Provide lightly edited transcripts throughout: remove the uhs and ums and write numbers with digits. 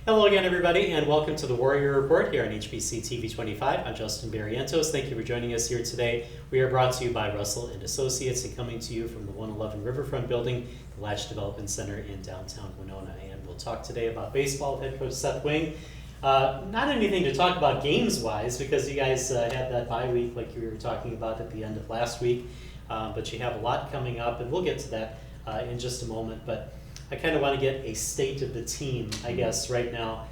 Hello again, everybody, and welcome to the Warrior Report here on HBC TV 25. I'm Justin Barrientos. Thank you for joining us here today. We are brought to you by Russell and Associates and coming to you from the 111 Riverfront Building, the Latch Development Center in downtown Winona. And we'll talk today about baseball with head coach Seth Wing. Not anything to talk about games-wise because you guys had that bye week like you were talking about at the end of last week, but you have a lot coming up, and we'll get to that in just a moment. But I kind of want to get a state of the team, I guess, right now.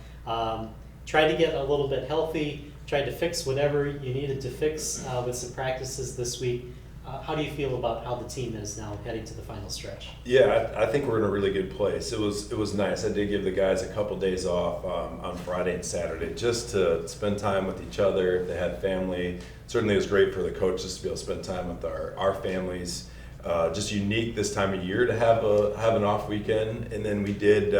Try to get a little bit healthy, try to fix whatever you needed to fix with some practices this week. How do you feel about how the team is now heading to the final stretch? Yeah, I think we're in a really good place. It was nice. I did give the guys a couple days off on Friday and Saturday just to spend time with each other. If they had family, certainly it was great for the coaches to be able to spend time with our families. Just unique this time of year to have an off weekend, and then we did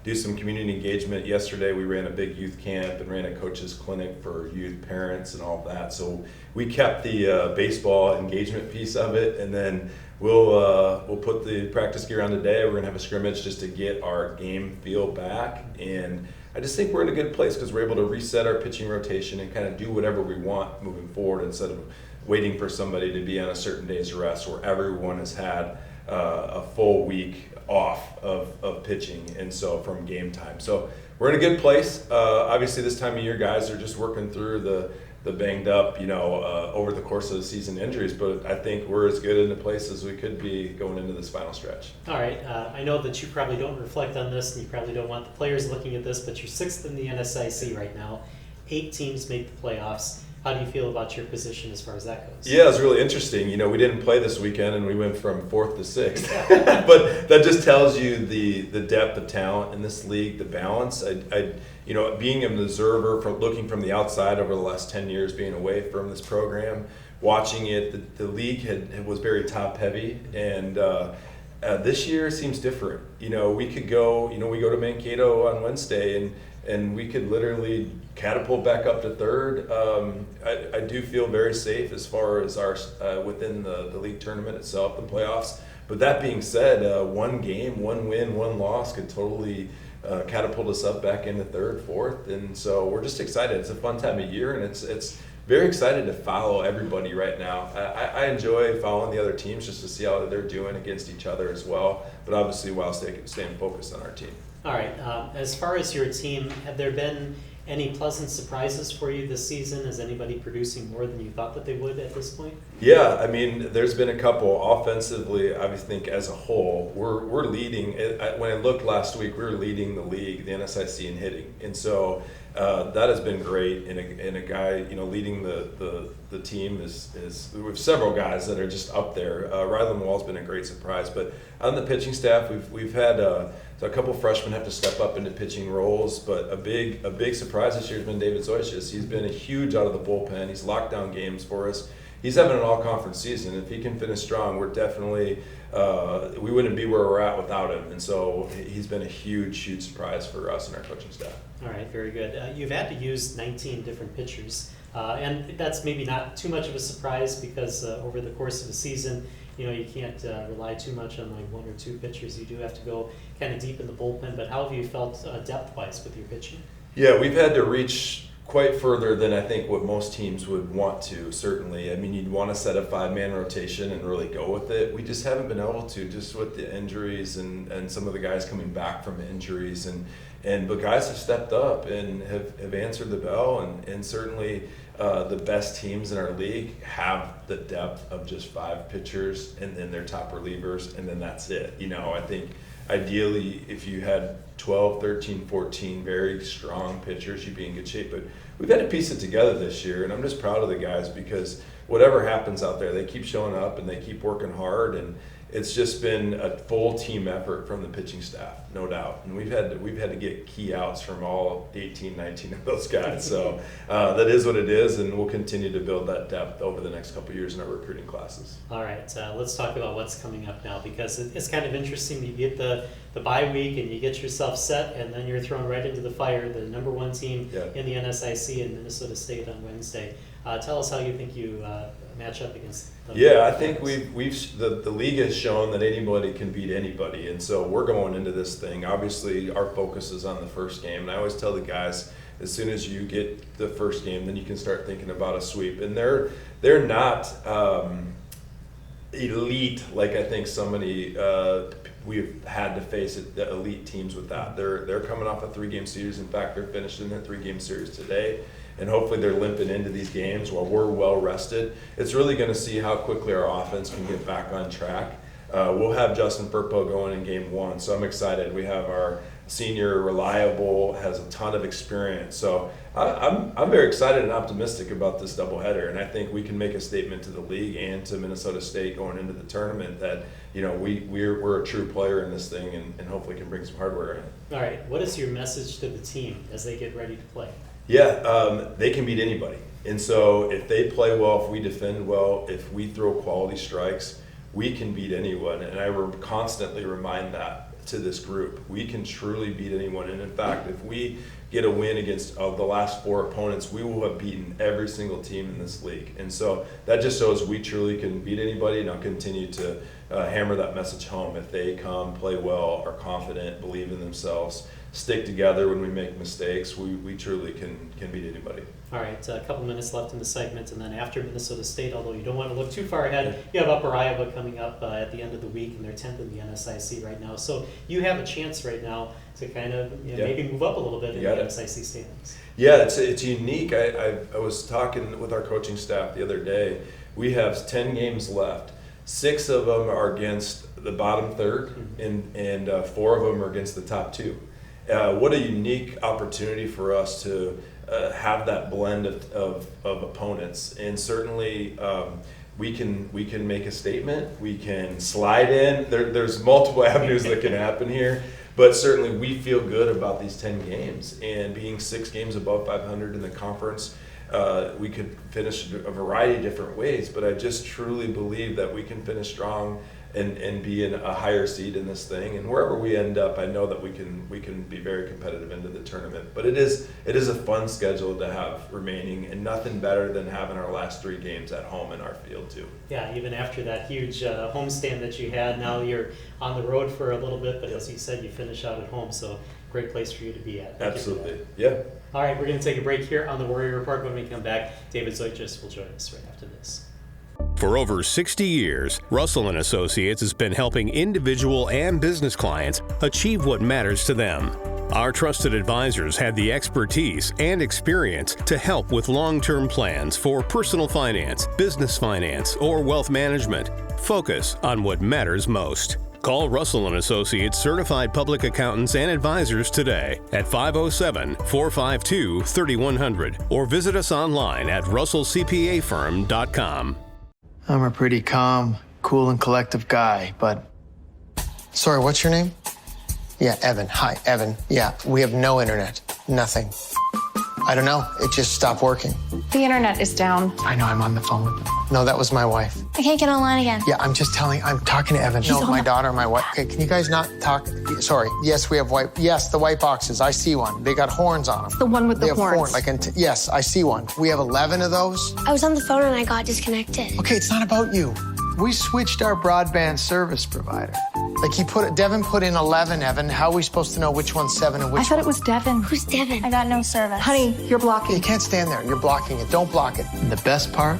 do some community engagement yesterday. We ran a big youth camp and ran a coaches clinic for youth parents and all of that. So we kept the baseball engagement piece of it, and then we'll put the practice gear on today. We're gonna have a scrimmage just to get our game feel back, and I just think we're in a good place because we're able to reset our pitching rotation and kind of do whatever we want moving forward instead of waiting for somebody to be on a certain day's rest where everyone has had a full week off of pitching, and so from game time. So we're in a good place. Obviously this time of year guys are just working through the banged up, over the course of the season injuries, but I think we're as good in a place as we could be going into this final stretch. All right, I know that you probably don't reflect on this and you probably don't want the players looking at this, but you're sixth in the NSIC right now. 8 teams make the playoffs. How do you feel about your position as far as that goes? Yeah, it's really interesting. We didn't play this weekend and we went from 4th to 6th. But that just tells you the depth of talent in this league, the balance. Being an observer, from looking from the outside over the last 10 years, being away from this program, watching it, the league was very top heavy, and this year seems different. We could go, we go to Mankato on Wednesday and we could literally catapult back up to 3rd. I do feel very safe as far as our within the league tournament itself, the playoffs. But that being said, one game, one win, one loss could totally catapult us up back into 3rd, 4th, and so we're just excited. It's a fun time of year, and it's very excited to follow everybody right now. I enjoy following the other teams just to see how they're doing against each other as well, but obviously while staying focused on our team. All right, as far as your team, have there been any pleasant surprises for you this season? Is anybody producing more than you thought that they would at this point? Yeah, there's been a couple. Offensively, I think as a whole, we're leading. When I looked last week, we were leading the league, the NSIC in hitting, and so that has been great. And a guy, leading the team is we have several guys that are just up there. Rylan Wall's been a great surprise, but on the pitching staff, we've had so a couple freshmen have to step up into pitching roles, but a big surprise this year has been David Zoycius. He's been a huge out of the bullpen. He's locked down games for us. He's having an all-conference season. If he can finish strong, we're definitely we wouldn't be where we're at without him. And so he's been a huge surprise for us and our coaching staff. All right, very good. You've had to use 19 different pitchers, and that's maybe not too much of a surprise because over the course of the season, you can't rely too much on like 1 or 2 pitchers. You do have to go kind of deep in the bullpen. But how have you felt depth-wise with your pitching? Yeah, we've had to reach quite further than I think what most teams would want to, certainly. You'd want to set a 5-man rotation and really go with it. We just haven't been able to, just with the injuries and some of the guys coming back from injuries. But guys have stepped up and have answered the bell, and certainly the best teams in our league have the depth of just 5 pitchers and then their top relievers, and then that's it. I think ideally if you had 12, 13, 14 very strong pitchers, you'd be in good shape. But we've had to piece it together this year, and I'm just proud of the guys because whatever happens out there, they keep showing up and they keep working hard, and it's just been a full team effort from the pitching staff, no doubt. And we've had to get key outs from all 18, 19 of those guys. So that is what it is, and we'll continue to build that depth over the next couple of years in our recruiting classes. All right, let's talk about what's coming up now, because it's kind of interesting. You get the bye week and you get yourself set, and then you're thrown right into the fire, the number 1 team in the NSIC in Minnesota State on Wednesday. Tell us how you think you match up against them? Yeah, I think the league has shown that anybody can beat anybody, and so we're going into this thing. Obviously, our focus is on the first game, and I always tell the guys, as soon as you get the first game, then you can start thinking about a sweep. And they're not elite like I think somebody we've had to face the elite teams with that. They're coming off a 3-game series. In fact, they're finishing their 3-game series today. And hopefully they're limping into these games while we're well rested. It's really going to see how quickly our offense can get back on track. We'll have Justin Firpo going in game 1, so I'm excited. We have our senior reliable, has a ton of experience. So I'm very excited and optimistic about this doubleheader, and I think we can make a statement to the league and to Minnesota State going into the tournament that we're a true player in this thing and hopefully can bring some hardware in. All right, what is your message to the team as they get ready to play? Yeah, they can beat anybody. And so if they play well, if we defend well, if we throw quality strikes, we can beat anyone. And I constantly remind that to this group. We can truly beat anyone. And in fact, if we get a win against the last 4 opponents, we will have beaten every single team in this league. And so that just shows we truly can beat anybody, and I'll continue to hammer that message home. If they come, play well, are confident, believe in themselves, stick together when we make mistakes, we truly can beat anybody. All right, a couple minutes left in the segment, and then after Minnesota State, although you don't want to look too far ahead, you have Upper Iowa coming up at the end of the week, and they're 10th in the NSIC right now. So you have a chance right now to kind of maybe move up a little bit in the NSIC standings. Yeah, it's unique. I was talking with our coaching staff the other day. We have 10 games left. 6 of them are against the bottom third, and 4 of them are against the top 2. What a unique opportunity for us to have that blend of opponents, and certainly we can make a statement. We can slide in. There's multiple avenues that can happen here, but certainly we feel good about these 10 games and being 6 games above 500 in the conference. We could finish a variety of different ways, but I just truly believe that we can finish strong and be in a higher seed in this thing. And wherever we end up, I know that we can be very competitive into the tournament. But it is a fun schedule to have remaining, and nothing better than having our last 3 games at home in our field too. Yeah, even after that huge homestand that you had, now you're on the road for a little bit, but as you said, you finish out at home, so great place for you to be at. Absolutely, yeah. All right, we're going to take a break here on the Warrior Report. When we come back, David Zoichis will join us right after this. For over 60 years, Russell & Associates has been helping individual and business clients achieve what matters to them. Our trusted advisors have the expertise and experience to help with long-term plans for personal finance, business finance, or wealth management. Focus on what matters most. Call Russell & Associates certified public accountants and advisors today at 507-452-3100 or visit us online at russellcpafirm.com. I'm a pretty calm, cool, and collective guy, but... Sorry, what's your name? Yeah, Evan. Hi, Evan. Yeah, we have no internet. Nothing. I don't know. It just stopped working. The internet is down. I know, I'm on the phone with them. No, that was my wife. I can't get online again. Yeah, I'm talking to Evan. No, my daughter, my wife. Okay, can you guys not talk? Sorry. Yes, we have the white boxes. I see one. They got horns on them. The one with the horns. Yes, I see one. We have 11 of those. I was on the phone and I got disconnected. Okay, it's not about you. We switched our broadband service provider. Devin put in 11, Evan. How are we supposed to know which one's 7 and which I thought it was Devin. Who's Devin? I got no service. Honey, you're blocking. You can't stand there. You're blocking it. Don't block it. And the best part,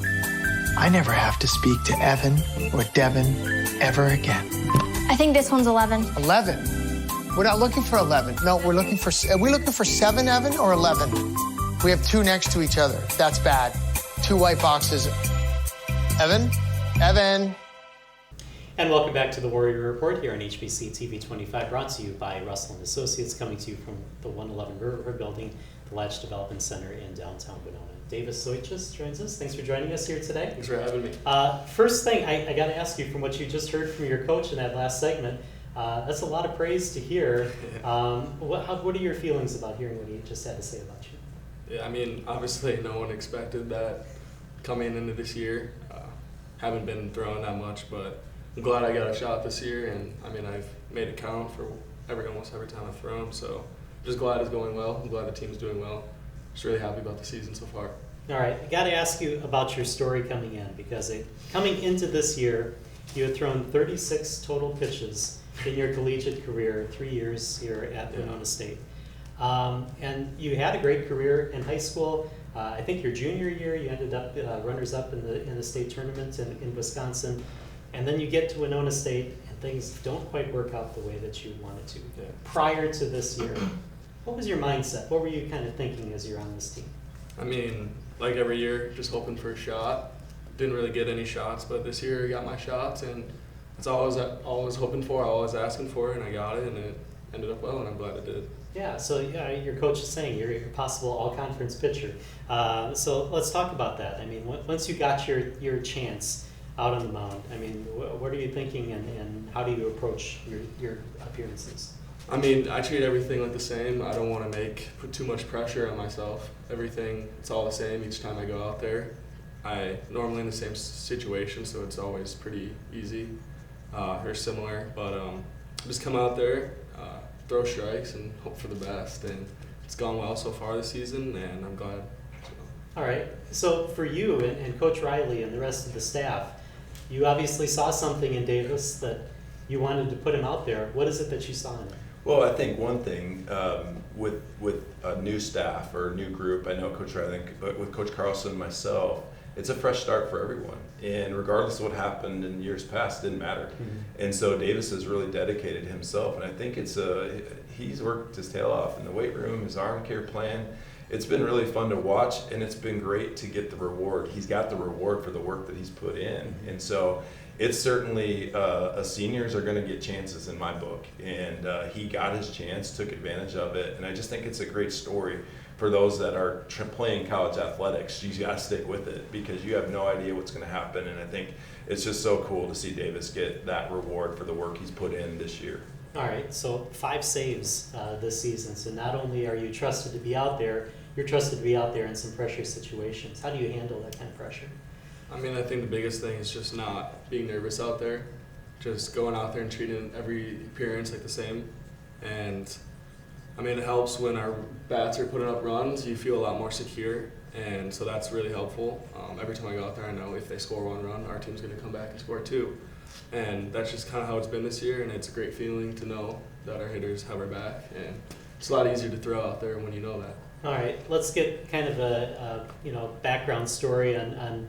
I never have to speak to Evan or Devin ever again. I think this one's 11. 11? We're not looking for 11. No, are we looking for 7, Evan, or 11? We have 2 next to each other. That's bad. 2 white boxes. Evan? And welcome back to the Warrior Report here on HBC TV 25, brought to you by Russell & Associates, coming to you from the 111 River Building, the Latch Development Center in downtown Winona. Davis Zoichis joins us. Thanks for joining us here today. Thanks for having me. First thing, I got to ask you, from what you just heard from your coach in that last segment, that's a lot of praise to hear. What are your feelings about hearing what he just had to say about you? Yeah, I mean, obviously no one expected that coming into this year. Haven't been throwing that much, but I'm glad I got a shot this year, and I mean, I've made it count for almost every time I've thrown, so just glad it's going well. I'm glad the team's doing well. Just really happy about the season so far. All right, I got to ask you about your story coming in, because coming into this year, you had thrown 36 total pitches in your collegiate career, 3 years here at Winona State. And you had a great career in high school. I think your junior year, you ended up runners-up in the state tournament in Wisconsin. And then you get to Winona State, and things don't quite work out the way that you wanted to. Yeah. Prior to this year, what was your mindset? What were you kind of thinking as you're on this team? I mean, like every year, just hoping for a shot. Didn't really get any shots, but this year I got my shots, and that's all I was hoping for, all I was asking for, and I got it, and it ended up well, and I'm glad it did. Yeah, so your coach is saying you're a possible all-conference pitcher. So let's talk about that. I mean, once you got your chance out on the mound, I mean, what are you thinking, and how do you approach your appearances? I mean, I treat everything like the same. I don't want to put too much pressure on myself. It's all the same each time I go out there. I normally in the same situation, so it's always pretty easy or similar. But just come out there, throw strikes, and hope for the best. And it's gone well so far this season, and I'm glad. All right. So for you and Coach Riley and the rest of the staff, you obviously saw something in Davis that you wanted to put him out there. What is it that you saw in him? Well, I think one thing with a new staff or a new group, I know Coach Riley, but with Coach Carlson and myself, it's a fresh start for everyone. And regardless of what happened in years past, it didn't matter. Mm-hmm. And so Davis has really dedicated himself, and I think he's worked his tail off in the weight room, his arm care plan. It's been really fun to watch, and it's been great to get the reward. He's got the reward for the work that he's put in. Mm-hmm. And so it's certainly seniors are going to get chances in my book, and he got his chance, took advantage of it, and I just think it's a great story for those that are playing college athletics. You got to stick with it because you have no idea what's going to happen, and I think it's just so cool to see Davis get that reward for the work he's put in this year. All right, so 5 saves this season. So not only are you trusted to be out there, you're trusted to be out there in some pressure situations. How do you handle that kind of pressure? I mean, I think the biggest thing is just not being nervous out there, just going out there and treating every appearance like the same. And I mean, it helps when our bats are putting up runs, you feel a lot more secure, and so that's really helpful. Every time I go out there, I know if they score 1 run, our team's going to come back and score 2. And that's just kind of how it's been this year, and it's a great feeling to know that our hitters have our back, and it's a lot easier to throw out there when you know that. All right, let's get kind of a background story on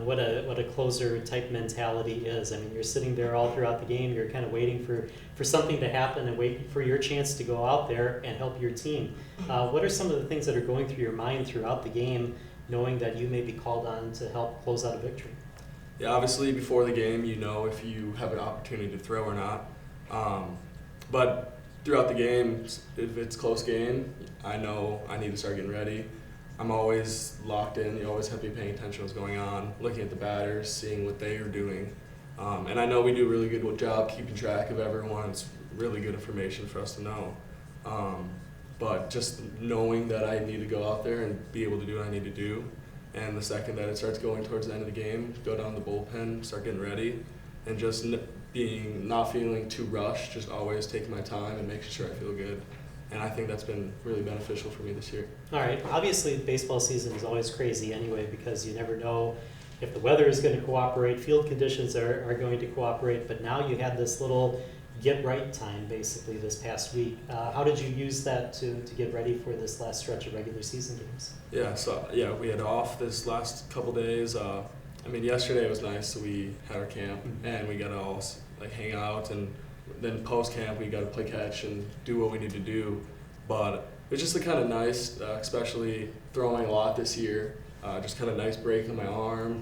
what a closer type mentality is. I mean, you're sitting there all throughout the game. You're kind of waiting for something to happen and waiting for your chance to go out there and help your team. What are some of the things that are going through your mind throughout the game, knowing that you may be called on to help close out a victory? Yeah, obviously before the game, you know if you have an opportunity to throw or not. But throughout the game, if it's a close game, I know I need to start getting ready. I'm always locked in. You always have to be paying attention to what's going on, looking at the batters, seeing what they are doing. And I know we do a really good job keeping track of everyone. It's really good information for us to know. But just knowing that I need to go out there and be able to do what I need to do. And the second that it starts going towards the end of the game, go down the bullpen, start getting ready, and just not feeling too rushed, just always taking my time and making sure I feel good. And I think that's been really beneficial for me this year. All right. Obviously, baseball season is always crazy anyway because you never know if the weather is going to cooperate, field conditions are going to cooperate, but now you had this little get-right time basically this past week. How did you use that to get ready for this last stretch of regular season games? Yeah, we had off this last couple days. I mean, yesterday was nice, so we had our camp, and we got to all hang out, and then post-camp we got to play catch and do what we need to do. But it was just kind of nice, especially throwing a lot this year. Just kind of nice break on my arm,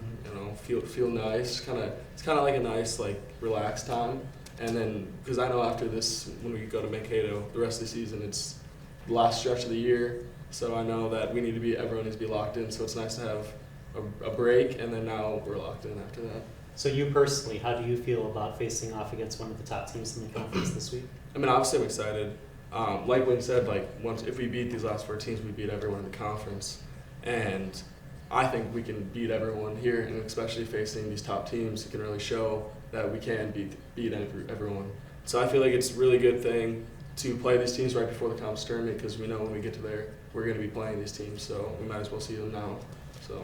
feel nice. It's kind of like a nice relaxed time. And then because I know after this, when we go to Mankato, the rest of the season, it's the last stretch of the year. So I know that everyone needs to be locked in. So it's nice to have a break, and then now we're locked in after that. So you personally, how do you feel about facing off against one of the top teams in the conference this week? I mean, obviously I'm excited. Like Wayne said, if we beat these last 4 teams, we beat everyone in the conference. And I think we can beat everyone here, and especially facing these top teams, it can really show that we can beat everyone. So I feel like it's a really good thing to play these teams right before the conference tournament because we know when we get to there, we're going to be playing these teams, so we might as well see them now. So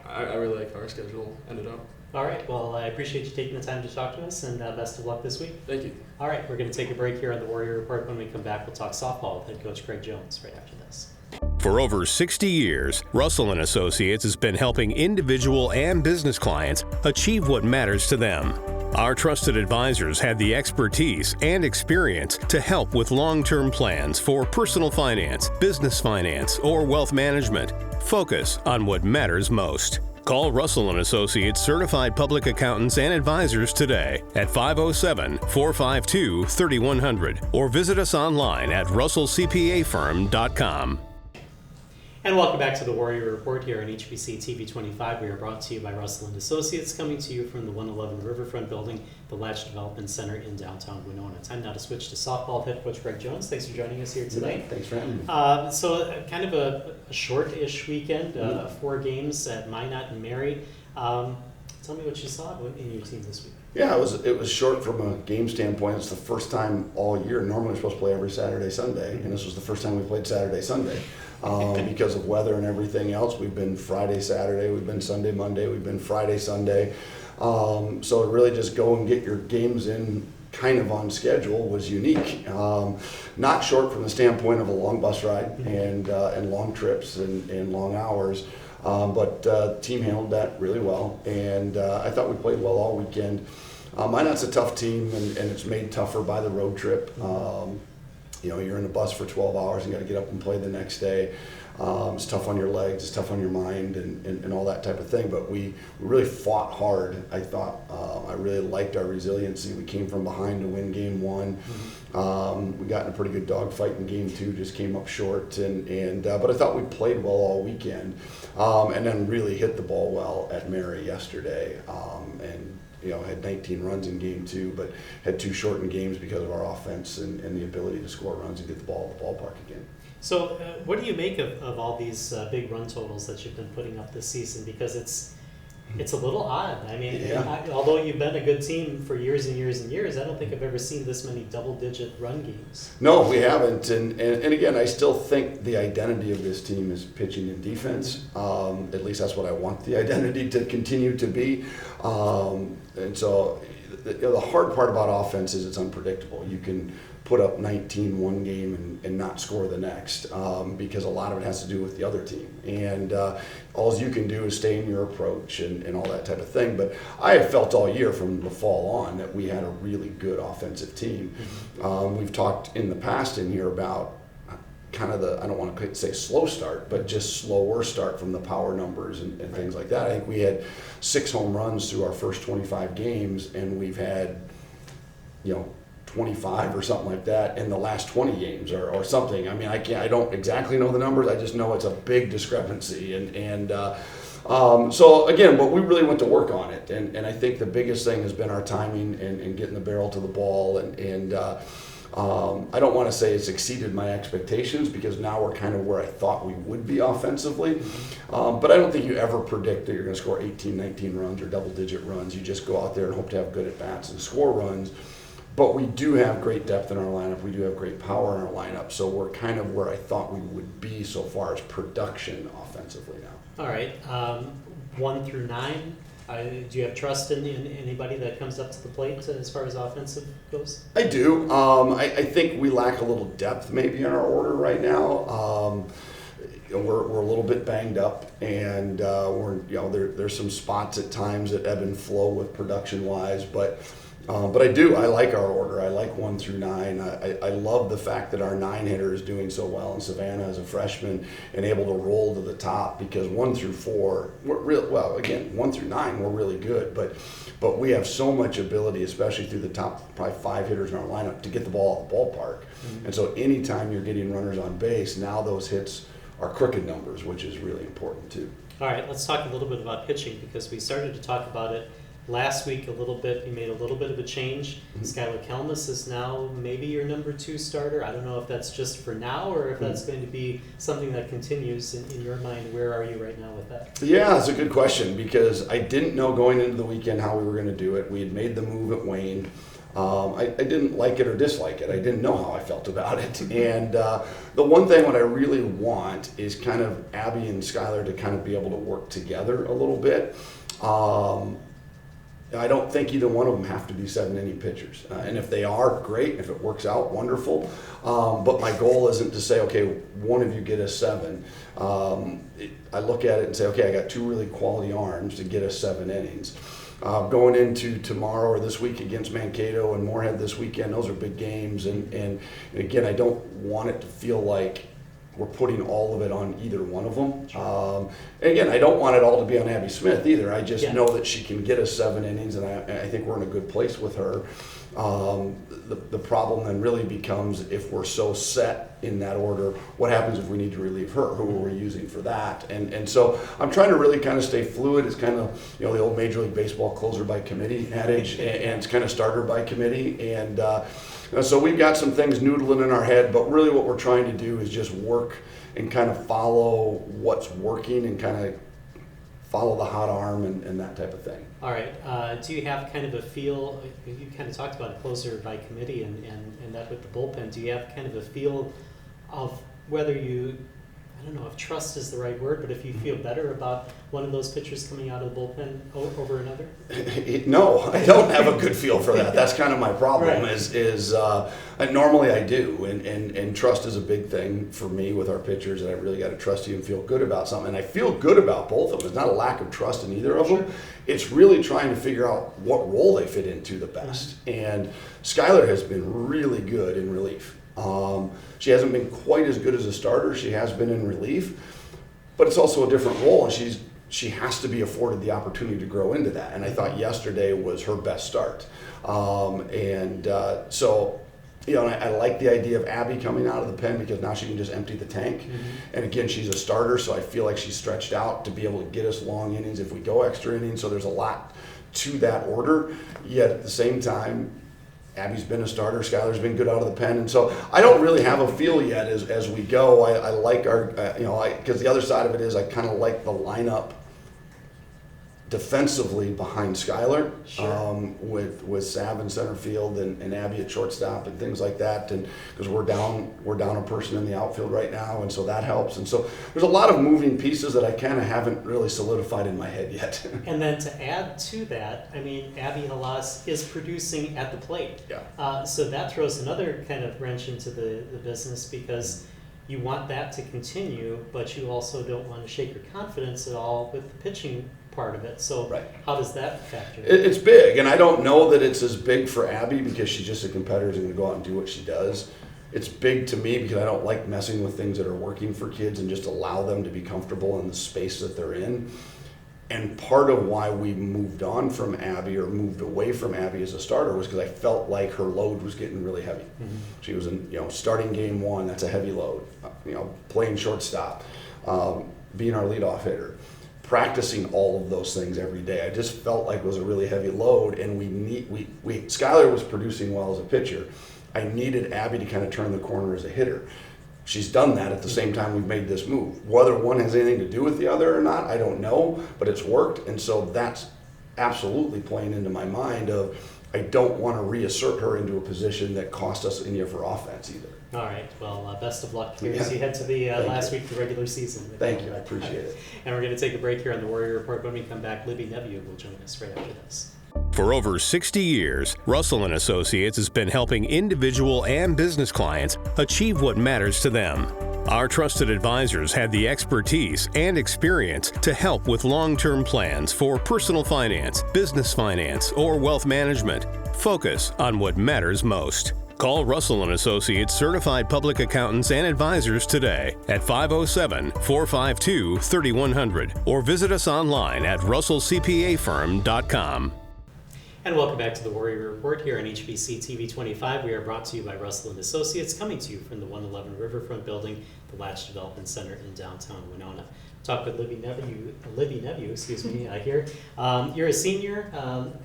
I really like how our schedule ended up. All right, well, I appreciate you taking the time to talk to us, and best of luck this week. Thank you. All right, we're going to take a break here on the Warrior Report. When we come back, we'll talk softball with head coach Greg Jones right after this. For over 60 years, Russell & Associates has been helping individual and business clients achieve what matters to them. Our trusted advisors have the expertise and experience to help with long-term plans for personal finance, business finance, or wealth management. Focus on what matters most. Call Russell & Associates Certified Public Accountants and Advisors today at 507-452-3100 or visit us online at russellcpafirm.com. And welcome back to the Warrior Report here on HBC TV 25. We are brought to you by Russell & Associates, coming to you from the 111 Riverfront Building, the Latch Development Center in downtown Winona. Time now to switch to softball. Head coach Greg Jones, thanks for joining us here today. Thanks for having me. Kind of a short-ish weekend, 4 games at Minot and Mary. Tell me what you saw in your team this week. Yeah, it was short from a game standpoint. It's the first time all year. Normally we're supposed to play every Saturday, Sunday, and this was the first time we played Saturday, Sunday. Because of weather and everything else, we've been Friday, Saturday, we've been Sunday, Monday, we've been Friday, Sunday. So to really just go and get your games in kind of on schedule was unique. Not short from the standpoint of a long bus ride and long trips and long hours. But the team handled that really well, and I thought we played well all weekend. Minot's a tough team, and it's made tougher by the road trip. You're in the bus for 12 hours and got to get up and play the next day. It's tough on your legs, it's tough on your mind, and all that type of thing. But we really fought hard. I thought I really liked our resiliency. We came from behind to win game 1. We got in a pretty good dogfight in game 2, just came up short. But I thought we played well all weekend, and then really hit the ball well at Mary yesterday. Had 19 runs in game 2, but had 2 shortened games because of our offense and the ability to score runs and get the ball at the ballpark again. So what do you make of all these big run totals that you've been putting up this season? Because it's a little odd. I mean, although you've been a good team for years and years and years, I don't think I've ever seen this many double-digit run games. No, we haven't. And again, I still think the identity of this team is pitching and defense. At least that's what I want the identity to continue to be. And so the hard part about offense is it's unpredictable. You can put up 19 one game and not score the next because a lot of it has to do with the other team. And all you can do is stay in your approach and all that type of thing. But I have felt all year from the fall on that we had a really good offensive team. We've talked in the past in here about kind of I don't want to say slow start, but just slower start from the power numbers and things like that. I think we had 6 home runs through our first 25 games, and we've had, 25 or something like that in the last 20 games or something. I mean, I don't exactly know the numbers. I just know it's a big discrepancy. So again, but we really went to work on it. And I think the biggest thing has been our timing and getting the barrel to the ball. I don't want to say it's exceeded my expectations because now we're kind of where I thought we would be offensively. But I don't think you ever predict that you're going to score 18, 19 runs or double-digit runs. You just go out there and hope to have good at-bats and score runs. But we do have great depth in our lineup. We do have great power in our lineup. So we're kind of where I thought we would be so far as production offensively now. All right. 1 through 9. Do you have trust in anybody that comes up to the plate as far as offensive goes? I do. I think we lack a little depth maybe in our order right now. We're a little bit banged up, and there's some spots at times that ebb and flow with production wise, but I like our order. I like 1 through 9. I love the fact that our 9 hitter is doing so well in Savannah as a freshman and able to roll to the top, because 1 through 4, again, 1 through 9, we're really good, but we have so much ability, especially through the top probably 5 hitters in our lineup, to get the ball at the ballpark. And so anytime you're getting runners on base, now those hits are crooked numbers, which is really important too. All right, let's talk a little bit about pitching, because we started to talk about it last week a little bit. We made a little bit of a change. Skylar Kelmus is now maybe your number 2 starter. I don't know if that's just for now or if that's going to be something that continues in your mind. Where are you right now with that? Yeah, it's a good question, because I didn't know going into the weekend how we were going to do it. We had made the move at Wayne. I didn't like it or dislike it. I didn't know how I felt about it. And the one thing what I really want is kind of Abby and Skylar to kind of be able to work together a little bit. I don't think either one of them have to be 7-inning pitchers. And if they are, great. If it works out, wonderful. But my goal isn't to say, okay, one of you get us 7. I look at it and say, okay, I got 2 really quality arms to get us 7 innings. Going into tomorrow or this week against Mankato and Moorhead this weekend, those are big games. And again, I don't want it to feel like we're putting all of it on either one of them. And again, I don't want it all to be on Abby Smith either. I just know that she can get us 7 innings, and I think we're in a good place with her. The problem then really becomes, if we're so set in that order, what happens if we need to relieve her? Who are we using for that? And so I'm trying to really kind of stay fluid. It's kind of, the old Major League Baseball closer by committee adage, and it's kind of starter by committee. And so we've got some things noodling in our head, but really what we're trying to do is just work and kind of follow what's working and kind of follow the hot arm and that type of thing. All right. Do you have kind of a feel, you kind of talked about a closer by committee and that with the bullpen, do you have kind of a feel of whether you, I don't know if trust is the right word, but if you feel better about one of those pitchers coming out of the bullpen over another? No, I don't have a good feel for that. That's kind of my problem. Right. Normally I do, and trust is a big thing for me with our pitchers, and I really got to trust you and feel good about something. And I feel good about both of them. It's not a lack of trust in either of them. It's really trying to figure out what role they fit into the best. And Skylar has been really good in relief. She hasn't been quite as good as a starter. She has been in relief, but it's also a different role, and she has to be afforded the opportunity to grow into that. And I thought yesterday was her best start. So, and I like the idea of Abby coming out of the pen, because now she can just empty the tank. And again, she's a starter, so I feel like she's stretched out to be able to get us long innings if we go extra innings. So there's a lot to that order. Yet at the same time, Abby's been a starter, Skylar's been good out of the pen, and so I don't really have a feel yet as we go. I like our, because the other side of it is I kind of like the lineup defensively behind Skylar, with Sav in center field and Abby at shortstop and things like that, and because we're down a person in the outfield right now, and so that helps. And so there's a lot of moving pieces that I kind of haven't really solidified in my head yet. And then to add to that, I mean, Abby Halas is producing at the plate. So that throws another kind of wrench into the business, because you want that to continue, but you also don't want to shake your confidence at all with the pitching part of it. So how does that factor in? It's big, and I don't know that it's as big for Abby because she's just a competitor who's going to go out and do what she does. It's big to me because I don't like messing with things that are working for kids and just allow them to be comfortable in the space that they're in. And part of why we moved on from Abby, or moved away from Abby as a starter, was because I felt like her load was getting really heavy. She was in, starting game 1, that's a heavy load. Playing shortstop, being our leadoff hitter, practicing all of those things every day. I just felt like it was a really heavy load, and Skylar was producing well as a pitcher. I needed Abby to kind of turn the corner as a hitter. She's done that at the same time we've made this move. Whether one has anything to do with the other or not, I don't know, but it's worked, and so that's absolutely playing into my mind of I don't want to reassert her into a position that cost us any of her offense either. All right. Well, best of luck here as you head to the last week of the regular season. Thank you. I appreciate it. And we're going to take a break here on the Warrior Report. When we come back, Libby Nevue will join us right after this. For over 60 years, Russell & Associates has been helping individual and business clients achieve what matters to them. Our trusted advisors have the expertise and experience to help with long-term plans for personal finance, business finance, or wealth management. Focus on what matters most. Call Russell & Associates certified public accountants and advisors today at 507-452-3100 or visit us online at russellcpafirm.com. And welcome back to the Warrior Report here on HBC TV 25. We are brought to you by Russell & Associates, coming to you from the 111 Riverfront Building, the Latch Development Center in downtown Winona. Talk with Libby Nevue here. You're a senior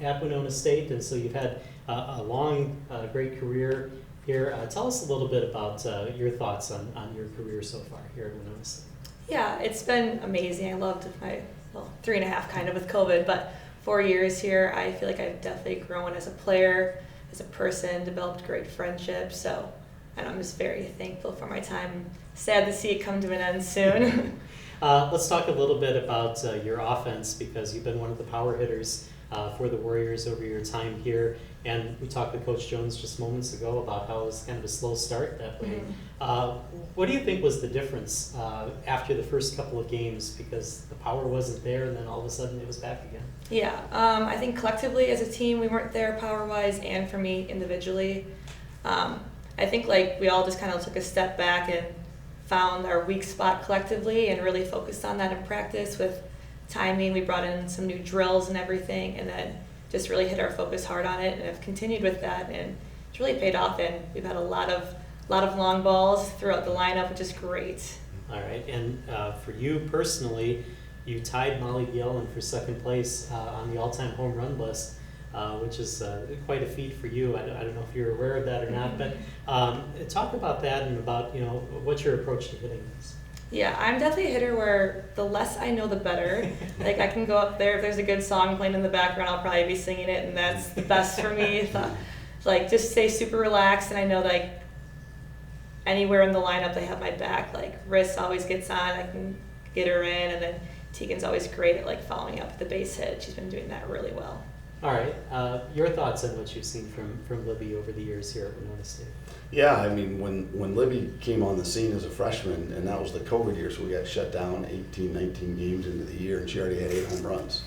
at Winona State, and so you've had a long, great career here. Tell us a little bit about your thoughts on your career so far here at Winona State. Yeah, it's been amazing. I loved my 3.5 kind of with COVID, but 4 years here, I feel like I've definitely grown as a player, as a person, developed great friendships. So and I'm just very thankful for my time. Sad to see it come to an end soon. Let's talk a little bit about your offense, because you've been one of the power hitters for the Warriors over your time here. And we talked with Coach Jones just moments ago about how it was kind of a slow start that way. What do you think was the difference after the first couple of games? Because the power wasn't there, and then all of a sudden it was back again. Yeah, I think collectively as a team we weren't there power-wise, and for me individually. I think like we all just kind of took a step back and found our weak spot collectively and really focused on that in practice with timing. We brought in some new drills and everything, and then just really hit our focus hard on it, and have continued with that, and it's really paid off. And we've had a lot of long balls throughout the lineup, which is great. All right, and for you personally, you tied Molly Galen for second place on the all-time home run list, which is quite a feat for you. I don't know if you're aware of that or not, but talk about that and about what's your approach to hitting this. Yeah, I'm definitely a hitter where the less I know, the better. Like I can go up there, if there's a good song playing in the background, I'll probably be singing it, and that's the best for me. Like just stay super relaxed, and I know like anywhere in the lineup they have my back. Like Riss always gets on, I can get her in, and then Tegan's always great at like following up with the base hit. She's been doing that really well. All right, your thoughts on what you've seen from Libby over the years here at Winona State? Yeah, I mean, when Libby came on the scene as a freshman, and that was the COVID year, so we got shut down 18, 19 games into the year, and she already had 8 home runs.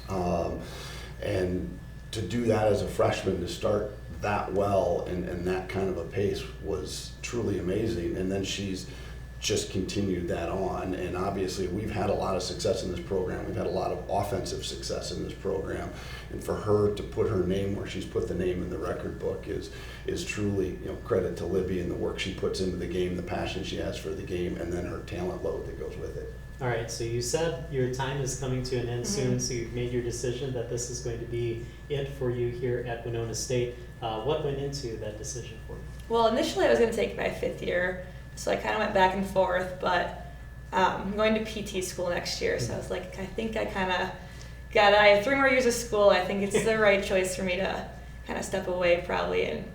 And to do that as a freshman, to start that well and that kind of a pace was truly amazing. And then she's just continued that on, and obviously we've had a lot of success in this program. We've had a lot of offensive success in this program, and for her to put her name where she's put the name in the record book is truly credit to Libby and the work she puts into the game, the passion she has for the game, and then her talent load that goes with it. All right, so you said your time is coming to an end soon, so you've made your decision that this is going to be it for you here at Winona State. What went into that decision for you? Well, initially I was going to take my 5th year, so I kind of went back and forth, but I'm going to PT school next year, so I was like, I think I kind of I have 3 more years of school. I think it's the right choice for me to kind of step away probably and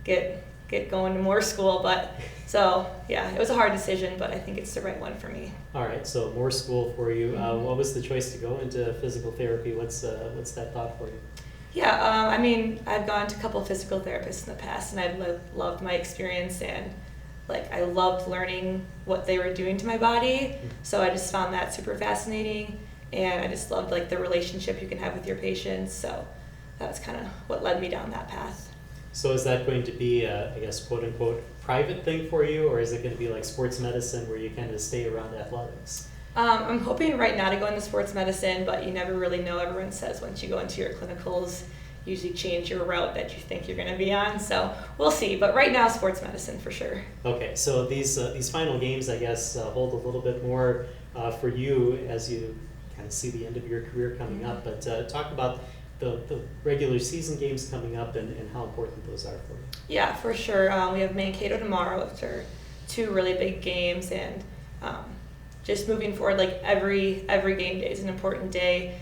get going to more school. But so yeah, it was a hard decision, but I think it's the right one for me. All right, so more school for you. What was the choice to go into physical therapy? What's that thought for you? Yeah, I mean, I've gone to a couple of physical therapists in the past, and I've loved my experience, and like I loved learning what they were doing to my body. So I just found that super fascinating, and I just loved like the relationship you can have with your patients. So that was kind of what led me down that path. So is that going to be I guess, quote unquote, private thing for you, or is it going to be like sports medicine where you kind of stay around athletics? I'm hoping right now to go into sports medicine, but you never really know. Everyone says once you go into your clinicals, you usually change your route that you think you're going to be on. So we'll see. But right now, sports medicine for sure. Okay, so these final games, I guess, hold a little bit more for you as you kind of see the end of your career coming up. But talk about the regular season games coming up and how important those are for you. Yeah, for sure. We have Mankato tomorrow, which are 2 really big games, and just moving forward, like every game day is an important day.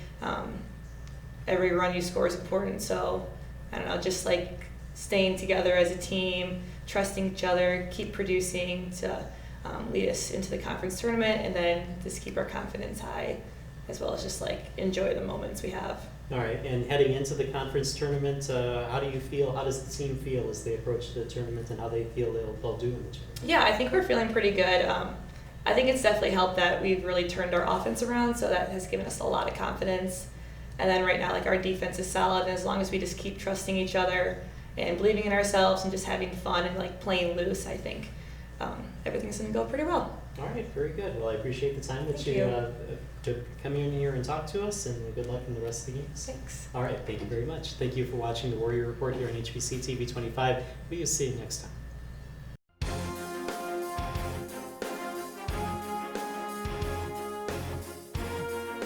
Every run you score is important. So I don't know, just like staying together as a team, trusting each other, keep producing to lead us into the conference tournament, and then just keep our confidence high, as well as just like enjoy the moments we have. All right, and heading into the conference tournament, how do you feel? How does the team feel as they approach the tournament, and how they feel they'll do in the tournament? Yeah, I think we're feeling pretty good. I think it's definitely helped that we've really turned our offense around, so that has given us a lot of confidence. And then right now, like our defense is solid, and as long as we just keep trusting each other and believing in ourselves and just having fun and like playing loose, I think everything's going to go pretty well. All right, very good. Well, I appreciate the time that Thank you to come in here and talk to us, and good luck in the rest of the games. Thanks. All right, thank you very much. Thank you for watching the Warrior Report here on HBC TV 25. We'll see you next time.